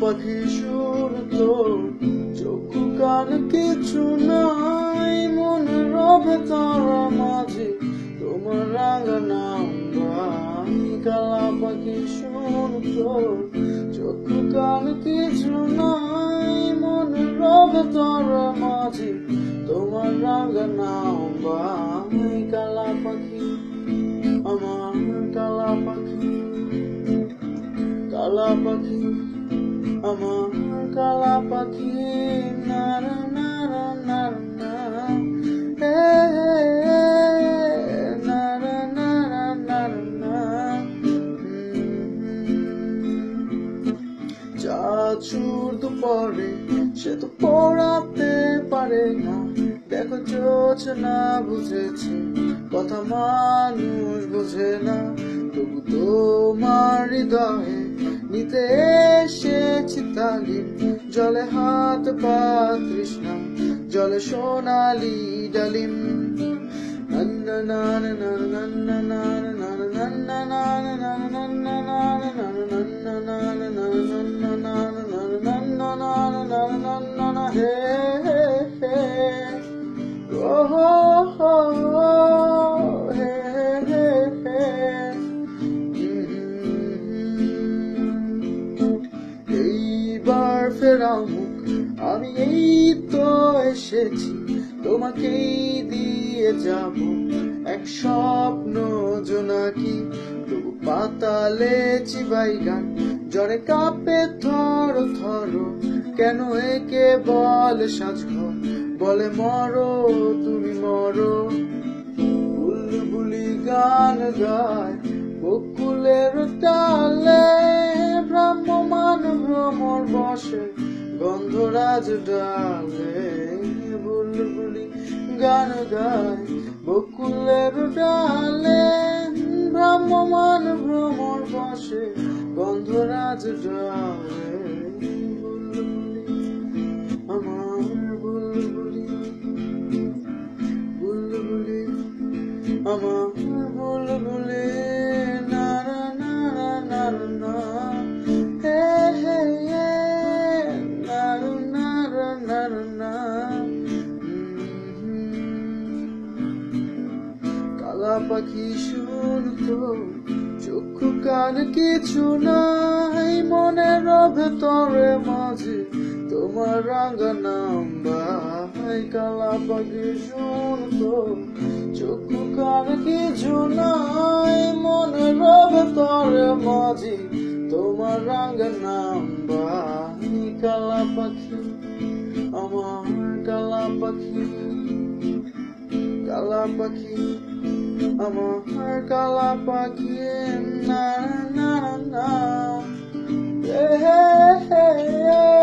পাখি সুর তোর, চক্ষু কান কিছু নাই, মনে রবে তারা মাঝে তোমার রাঙা নাম ভাই। কালা পাখি সুর তোর, চক্ষু কান কিছু নাই, মনে রবে তারা মাঝে তোমার রাঙা নাম ভাই। কালা পাখি আমার কালা পাখি, কালা পাখি আমার কালা পাখি, নারা নারা নারা হে নারা নারা নারা। চাঁদ সূর্য পরে সে তো পড়াতে পারে না, দেখো জোছনা বুঝেছে কথা মানুষ বোঝে না, তবু তোমার হৃদয়ে নিতে এসেছি তালিম। জলে হাত পা তৃষ্ণা, জলে সোনালি ডালিম। হে হে ও হে হে হে। এইবার ফেরাও মুখ, আমি এই তো এসেছি, তোমাকেই দিয়ে যাব এক স্বপ্ন জোনাকি। তবু পাতালে চিবাই গান, জ্বরে কাঁপে থর থর, কেন একে বলে সাজঘর, বলে মরো তুমি মরো। বুলবুলি গান গায় বকুলের ডালে, ভ্রাম্যমান ভ্রমর বসে গন্ধরাজ ডালে। বুলবুলি গান গায় বকুলের ডালে, ভ্রাম্যমান ভ্রমর বসে গন্ধরাজ ডালে। আমার বুলবুলি, বুলবুলি আমার বুলবুলি, নারা নারা নারা না হে হে নারা নারা নারা না। কালা পাখি শুন তো, চক্ষু কান কিছু নাই, মনের ভেতরে মাঝে তোমার রাঙা নাম ভাই। কালা পাখি শুন তো, চক্ষু কান কিছু নাই, মনের ভেতরে মাঝে তোমার রাঙা নাম ভাই। কালা পাখি আমার কালা পাখি, কালা পাখি আমার কালা পাখি, না না না হে হে হে।